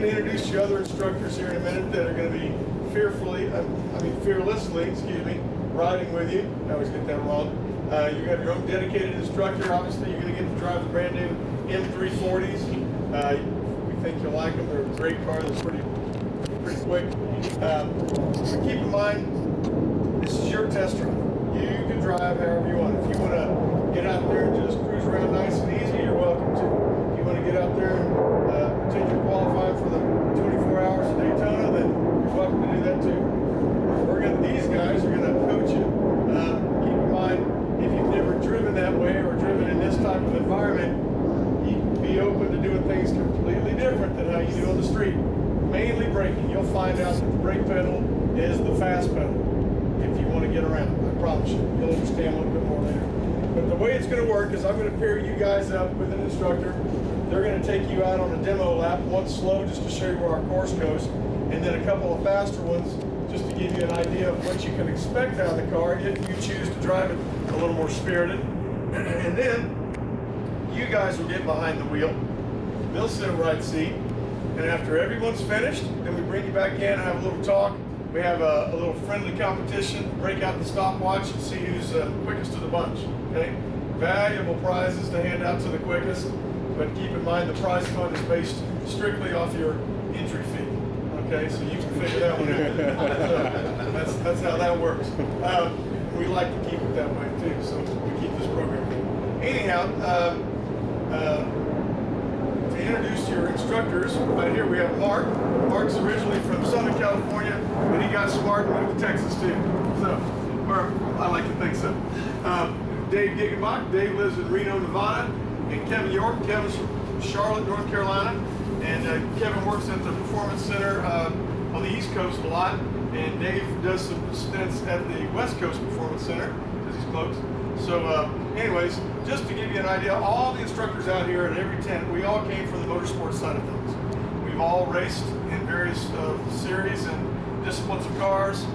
going to introduce you other instructors here in a minute that are going to be fearlessly, riding with you. I always get that wrong. You have your own dedicated instructor. Obviously, you're going to get to drive the brand new M340s. We think you'll like them. They're a great car. They're pretty quick. But keep in mind, this is your test drive. You can drive however you want. If you want to get out there and just cruise around nice and easy, you're welcome to. If you want to get out there and pretend you're qualifying for the 24 hours of Daytona, then you're welcome to do that too. These guys are going to coach you. Keep in mind, if you've never driven that way or driven in this type of environment, you can be open to doing things completely different than how you do on the street. Mainly braking. You'll find out that the brake pedal is the fast pedal if you want to get around. I promise you. You'll understand a little bit more later. But the way it's going to work is I'm going to pair you guys up with an instructor. They're going to take you out on a demo lap, one slow just to show you where our course goes, and then a couple of faster ones just to give you an idea of what you can expect out of the car if you choose to drive it a little more spirited. And then you guys will get behind the wheel. They'll sit in the right seat. And after everyone's finished, then we bring you back in and have a little talk. We have a little friendly competition, break out the stopwatch and see who's quickest of the bunch. Okay? Valuable prizes to hand out to the quickest, but keep in mind the prize fund is based strictly off your entry fee. Okay, so you can figure that one out. That's how that works. We like to keep it that way too, so we keep this program going. Anyhow, to introduce your instructors, right here we have Mark. Mark's originally from Southern California, but he got smart and moved to Texas too. So, or I like to think so. Dave Giggenbach. Dave lives in Reno, Nevada. And Kevin York. Kevin's from Charlotte, North Carolina. And Kevin works at the Performance Center on the East Coast a lot. And Dave does some stints at the West Coast Performance Center because he's close. So anyways, just to give you an idea, all the instructors out here at every tent, we all came from the motorsports side of things. We've all raced in various series and disciplines of cars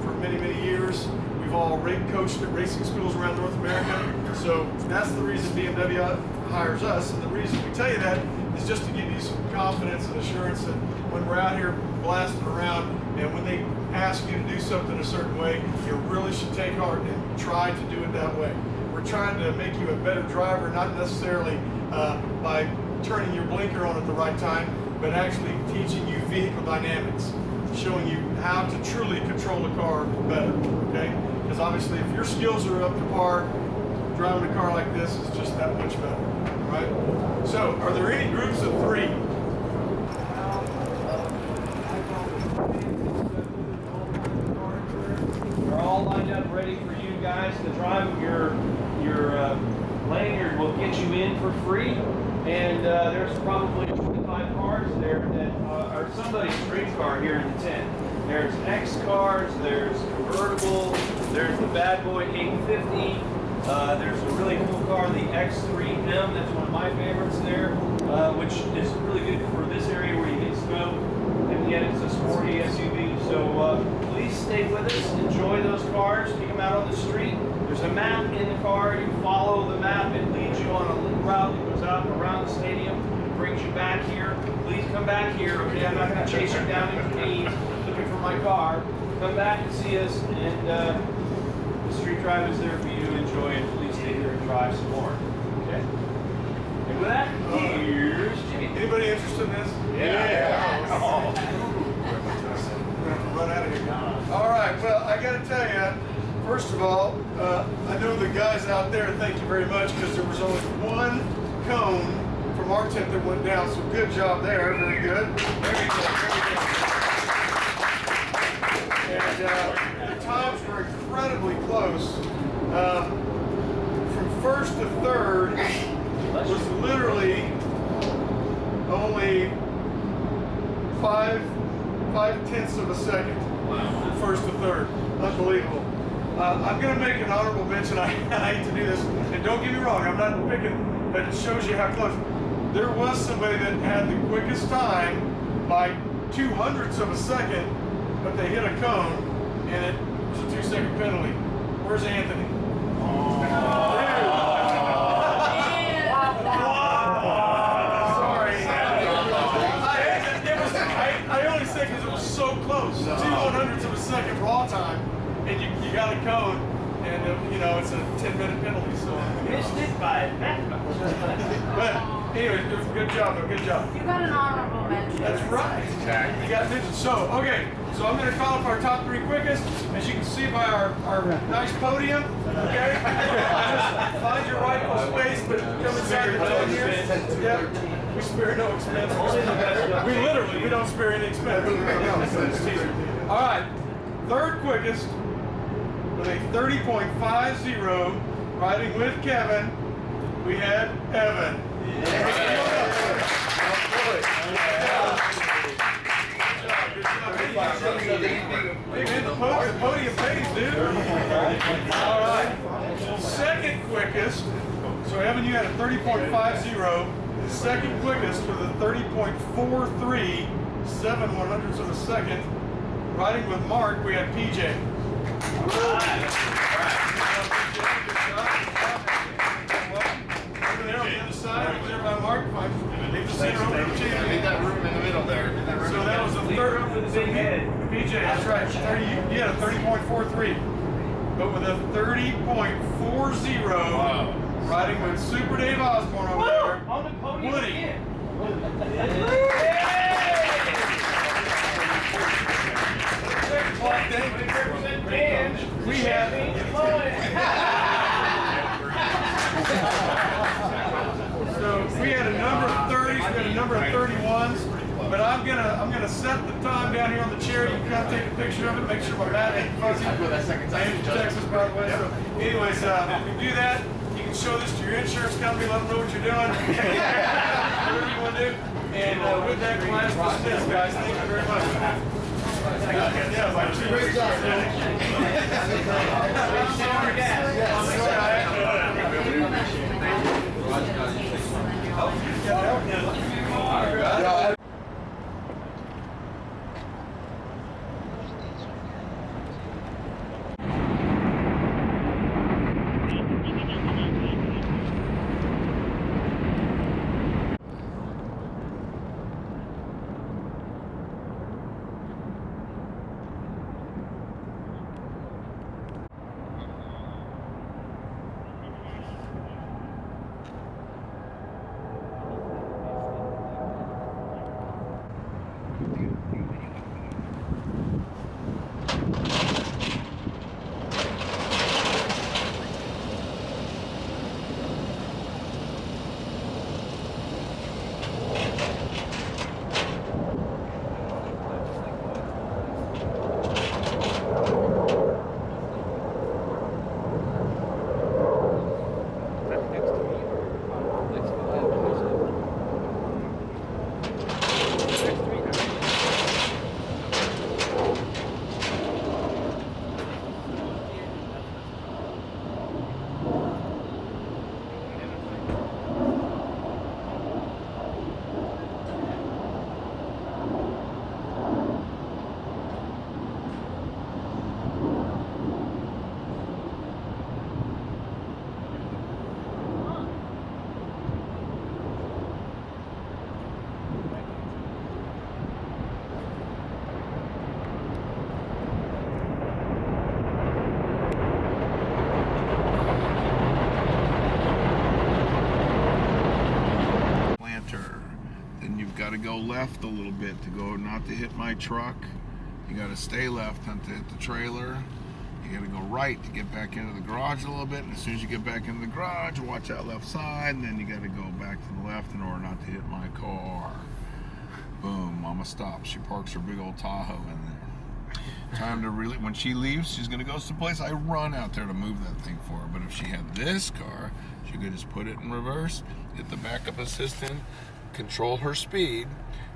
for many, many years. We've all coached at racing schools around North America. So that's the reason BMW hires us. And the reason we tell you that is just to give you some confidence and assurance that when we're out here blasting around and when they ask you to do something a certain way, you really should take heart and try to do it that way. We're trying to make you a better driver, not necessarily by turning your blinker on at the right time, but actually teaching you vehicle dynamics, showing you how to truly control the car better, okay? Because obviously if your skills are up to par, driving a car like this is just that much better, right? So, are there any groups of three? We're all lined up ready for you guys to drive. Your lanyard will get you in for free, and there's probably 25 cars there that are somebody's dream car here in the tent. There's X cars, there's convertible, there's the bad boy 850. There's a really cool car, the X3M, that's one of my favorites there, which is really good for this area where you get snow, and yet it's a sporty SUV. So please stay with us, enjoy those cars, take them out on the street. There's a map in the car, you follow the map, it leads you on a little route that goes out around the stadium, brings you back here. Please come back here, okay? I'm not going to chase you down in caves looking for my car. Come back and see us, and the street drive is there for you to enjoy, and please stay here and drive some more. Okay? And with that, here's Jimmy. Anybody interested in this? Yeah. Oh. Run out of here. All right, well, I got to tell you, first of all, I know the guys out there, thank you very much, because there was only one cone from our tent that went down, so good job there, very good. Very good, very good. And the times were incredibly close. From first to third was literally only 5/10 of a second. From first to third. Unbelievable. I'm going to make an honorable mention. I hate to do this, and don't get me wrong, I'm not picking, but it shows you how close. There was somebody that had the quickest time by 0.02 of a second, but they hit a cone, and it was a 2-second penalty. Where's Anthony? Sorry. so close. 2/100ths of a second raw time, and you got a cone, and you know it's a 10-minute penalty. So Missed it by that much. but anyway, good job, though. Good job. You got an honorable mention. That's right. Exactly. You got mentioned. So, okay. So I'm going to call up our top 3 quickest. As you can see by our nice podium, okay? Just find your rightful space, but come inside the 10 here. Yep. We spare no expense. We don't spare any expense. All right. 3rd quickest with a 30.50, riding with Kevin, we had Evan. Hey man, the podium pays, dude. All right. 2nd quickest. So Evan, you had a 30.50. The 2nd quickest with a 30.43, 7/100ths of a second. Riding with Mark, we had PJ. Over there on the other side, over there by Mark. Leave the center over to you. Leave that room in the middle there. So that was the 3rd. PJ, that's right. You had a 30.43. But with a 30.40, riding with Super Dave Osborne over there. On the podium Woody. again. We had so we had a number of 30s, we had a number of 31s, but I'm gonna set the time down here on the chair. You can kind of take a picture of it, make sure my bat ain't fuzzy. Texas, by the way. So, anyways, we do that. You can show this to your insurance company, let them know what you're doing. Whatever you want to do. And with that, class dismissed, guys. Thank you very much. Great job. Got to go left a little bit to go not to hit my truck. You got to stay left not to hit the trailer. You got to go right to get back into the garage a little bit, and as soon as you get back into the garage, watch that left side, and then you got to go back to the left in order not to hit my car. Boom, mama stops. She parks her big old Tahoe in there. Time to really, when she leaves, she's gonna go someplace, I run out there to move that thing for her. But if she had this car, she could just put it in reverse, hit the backup assistant, control her speed,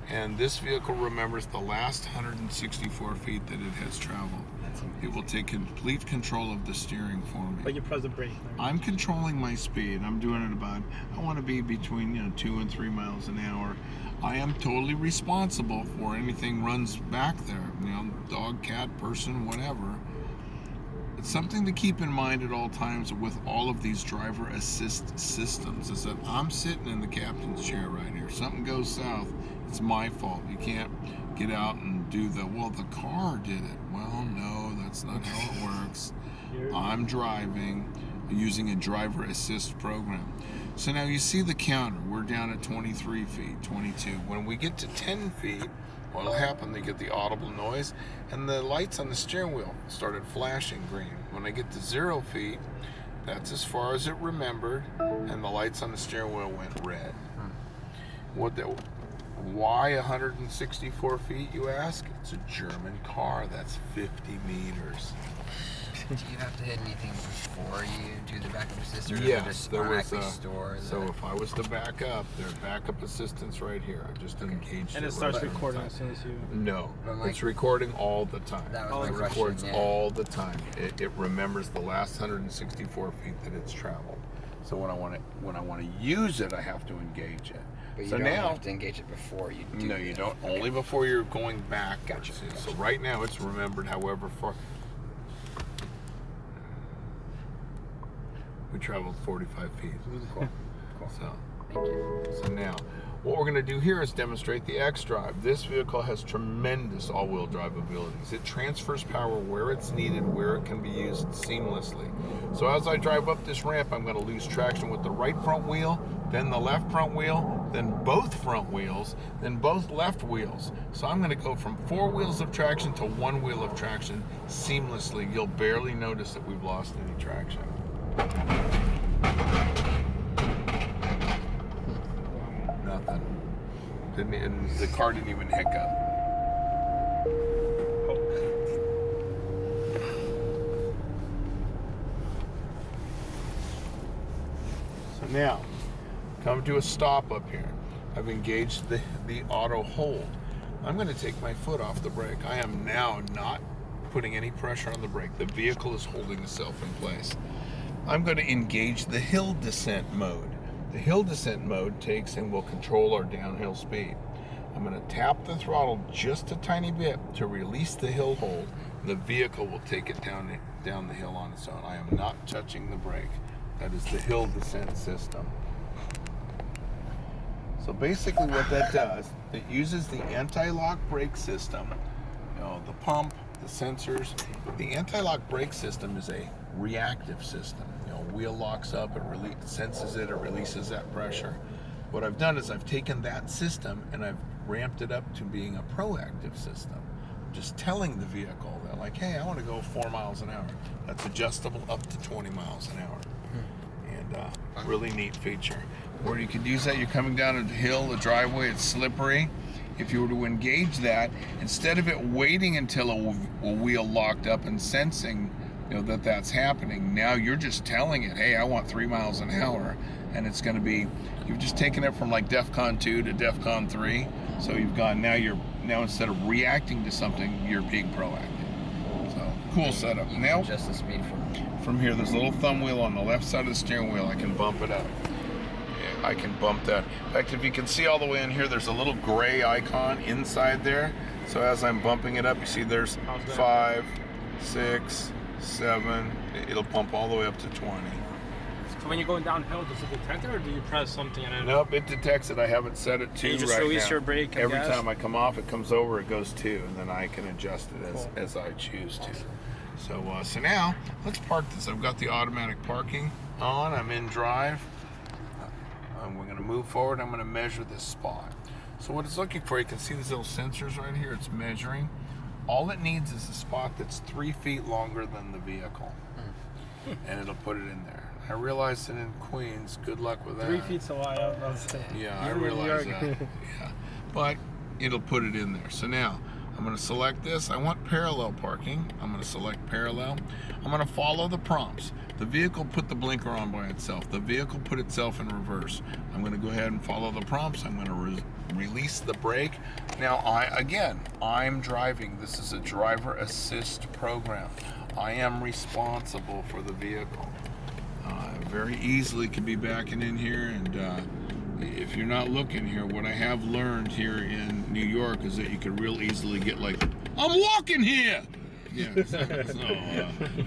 and this vehicle remembers the last 164 feet that it has traveled. It will take complete control of the steering for me. But you press the brake. I'm controlling my speed. I'm doing it about, I want to be between 2 and 3 miles an hour. I am totally responsible for anything runs back there, dog, cat, person, whatever. It's something to keep in mind at all times with all of these driver assist systems is that I'm sitting in the captain's chair right here. Something goes south, it's my fault. You can't get out and do the, well, the car did it. Well, no, that's not how it works. I'm driving using a driver assist program. So now you see the counter. We're down at 23 feet, 22. When we get to 10 feet, what'll happen, they get the audible noise, and the lights on the steering wheel started flashing green. When I get to 0 feet, that's as far as it remembered, and the lights on the steering wheel went red. Why 164 feet, you ask? It's a German car. That's 50 meters. Do you have to hit anything before you do the backup assist, or does it Yes, just there was automatically store the... so if I was to back up, there's backup assistance right here. I just engaged And it starts recording as soon as you... No, But like- it's recording all the time. That Oh, was It my records question, yeah. all the time. It remembers the last 164 feet that it's traveled. So when I want to use it, I have to engage it. But you So don't now, have to engage it before you do no, you that. don't. Only before you're going back. Gotcha. So right now, it's remembered however far. We traveled 45 feet. Cool. So. Thank you. So now, what we're going to do here is demonstrate the xDrive. This vehicle has tremendous all-wheel drive abilities. It transfers power where it's needed, where it can be used seamlessly. So as I drive up this ramp, I'm going to lose traction with the right front wheel, then the left front wheel, then both front wheels, then both left wheels. So I'm going to go from 4 wheels of traction to 1 wheel of traction seamlessly. You'll barely notice that we've lost any traction. Nothing. And the car didn't even hiccup. So now, come to a stop up here. I've engaged the auto hold. I'm going to take my foot off the brake. I am now not putting any pressure on the brake. The vehicle is holding itself in place. I'm going to engage the hill descent mode. The hill descent mode takes and will control our downhill speed. I'm going to tap the throttle just a tiny bit to release the hill hold. The vehicle will take it down the hill on its own. I am not touching the brake. That is the hill descent system. So basically what that does, it uses the anti-lock brake system, the pump, the sensors. The anti-lock brake system is a reactive system. Wheel locks up, it senses it, it releases that pressure. What I've done is I've taken that system and I've ramped it up to being a proactive system. Just telling the vehicle that, like, hey, I want to go 4 miles an hour. That's adjustable up to 20 miles an hour. And really neat feature. Where you could use that, you're coming down a hill, the driveway, it's slippery. If you were to engage that, instead of it waiting until a wheel locked up and sensing that's happening, now you're just telling it, hey, I want 3 miles an hour, and it's going to be, you've just taken it from like DEFCON 2 to DEFCON 3, so you've gone, now instead of reacting to something, you're being proactive. So, cool setup. You can Now, adjust the speed from here, there's a little thumb wheel on the left side of the steering wheel. I can bump it up. I can bump that. In fact, if you can see all the way in here, there's a little gray icon inside there. So as I'm bumping it up, you see there's 5, 6, 7. It'll pump all the way up to 20. So when you're going downhill, does it detect it, or do you press something and then... Nope, it detects it. I haven't set it to You just right release now. your brake and Every gas? time I come off, it comes over, it goes 2, and then I can adjust it as I choose to. So now, let's park this. I've got the automatic parking on. I'm in drive. We're going to move forward. I'm going to measure this spot. So what it's looking for, you can see these little sensors right here. It's measuring. All it needs is a spot that's 3 feet longer than the vehicle. And it'll put it in there. I realize that in Queens, good luck with that. 3 feet's a lot. Yeah, I realize that. Yeah. But it'll put it in there. So now, I'm going to select this. I want parallel parking. I'm going to select parallel. I'm going to follow the prompts. The vehicle put the blinker on by itself. The vehicle put itself in reverse. I'm going to go ahead and follow the prompts. I'm going to release the brake. Now, I'm driving. This is a driver assist program. I am responsible for the vehicle. Very easily could be backing in here, and if you're not looking here, what I have learned here in New York is that you could real easily get like, I'm walking here. Yeah, so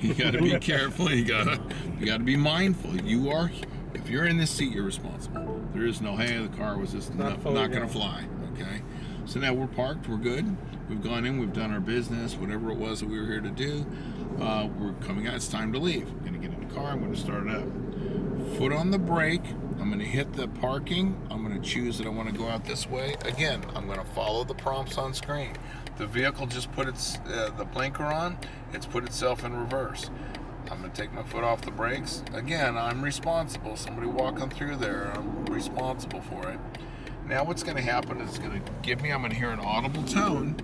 you got to be careful. You got to be mindful. If you're in this seat, you're responsible. There is no, hey, the car was just not going to fly. Okay. So now we're parked, we're good. We've gone in, we've done our business, whatever it was that we were here to do. We're coming out, it's time to leave. I'm gonna get in the car, I'm gonna start it up. Foot on the brake, I'm gonna hit the parking, I'm gonna choose that I wanna go out this way. Again, I'm gonna follow the prompts on screen. The vehicle just put its the blinker on, it's put itself in reverse. I'm gonna take my foot off the brakes. Again, I'm responsible. Somebody walking through there, I'm responsible for it. Now what's gonna happen is it's gonna give me, I'm gonna hear an audible tone.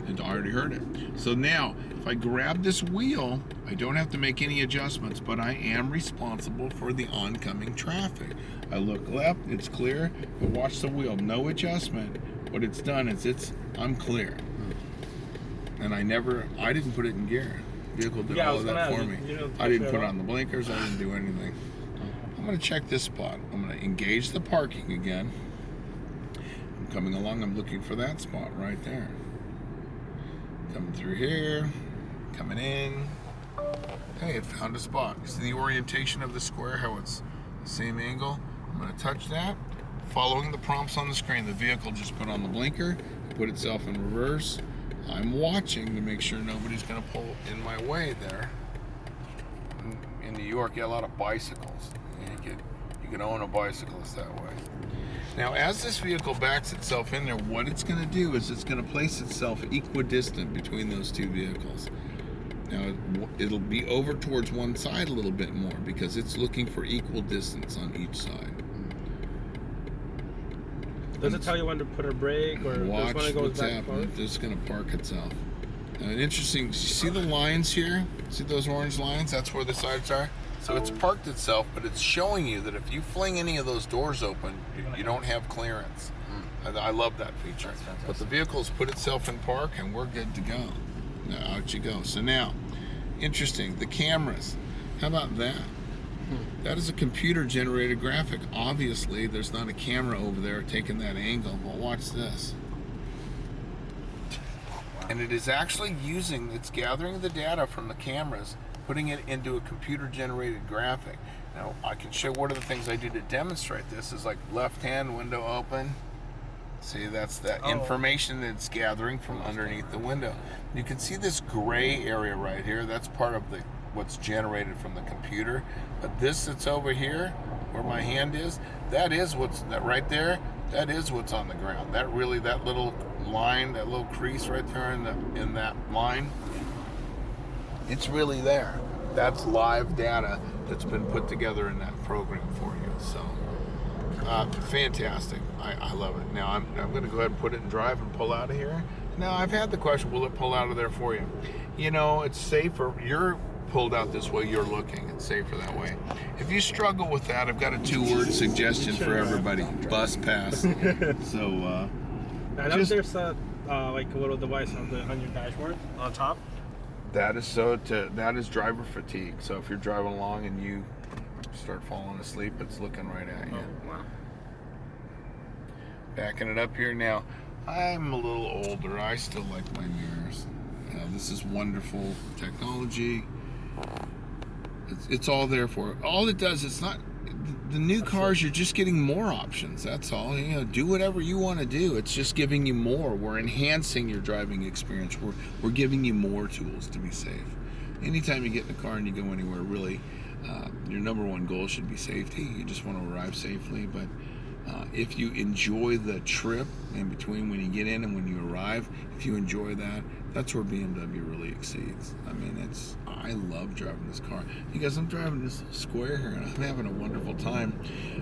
And I already heard it. So now, if I grab this wheel, I don't have to make any adjustments, but I am responsible for the oncoming traffic. I look left, it's clear, but watch the wheel, no adjustment. What it's done is I'm clear. And I didn't put it in gear. The vehicle did all of that for me. I didn't put on the blinkers, I didn't do anything. I'm gonna check this spot. I'm gonna engage the parking again. I'm coming along, I'm looking for that spot right there. Coming through here, coming in. Hey, it found a spot. You see the orientation of the square, how it's the same angle? I'm gonna touch that. Following the prompts on the screen, the vehicle just put on the blinker, put itself in reverse. I'm watching to make sure nobody's gonna pull in my way there. In New York, you got a lot of bicycles. You can own a bicyclist that way. Now, as this vehicle backs itself in there, what it's going to do is it's going to place itself equidistant between those two vehicles. Now, it'll be over towards one side a little bit more because it's looking for equal distance on each side. Does it tell you when to put a brake or watch when it goes what's back happening? forward? It's just going to park itself. Now, interesting, you see the lines here? See those orange lines? That's where the sides are. So it's parked itself, but it's showing you that if you fling any of those doors open, you don't have clearance. I love that feature. But the vehicle's put itself in park and we're good to go. Now out you go. So now, interesting, the cameras. How about that? That is a computer generated graphic. Obviously, there's not a camera over there taking that angle, but watch this. And it is actually it's gathering the data from the cameras, putting it into a computer-generated graphic. Now, I can show one of the things I do to demonstrate this is like left-hand window open. See, that's that information that's gathering from underneath the window. You can see this gray area right here. That's part of what's generated from the computer. But this that's over here, where my hand is, that right there. That is what's on the ground. That little line, that little crease right there in that line. It's really there. That's live data that's been put together in that program for you. So, fantastic. I love it. Now, I'm going to go ahead and put it in drive and pull out of here. Now, I've had the question, will it pull out of there for you? You know, it's safer. You're pulled out this way, you're looking. It's safer that way. If you struggle with that, I've got a 2-word suggestion for everybody. Bus pass. So, I know there's like a little device on your dashboard on top. That is driver fatigue. So if you're driving along and you start falling asleep, it's looking right at you. Oh, wow. Backing it up here now. I'm a little older. I still like my mirrors. This is wonderful technology. It's all there for it. All it does, it's not the new cars. You're just getting more options. That's all. You know, do whatever you want to do. It's just giving you more. We're enhancing your driving experience. We're giving you more tools to be safe. Anytime you get in a car and you go anywhere, really, your number one goal should be safety. You just want to arrive safely. But if you enjoy the trip in between when you get in and when you arrive, if you enjoy that, that's where BMW really exceeds. I mean, I love driving this car. Because I'm driving this square here and I'm having a wonderful time.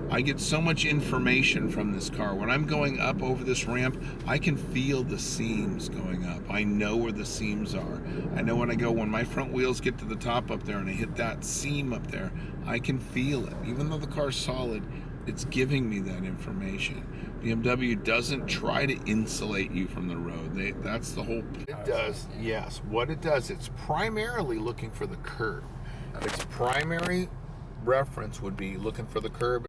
I get so much information from this car. When I'm going up over this ramp, I can feel the seams going up. I know where the seams are. I know when my front wheels get to the top up there and I hit that seam up there, I can feel it. Even though the car's solid, it's giving me that information. BMW doesn't try to insulate you from the road. That's the whole. It does, yes. What it does, it's primarily looking for the curb. Its primary reference would be looking for the curb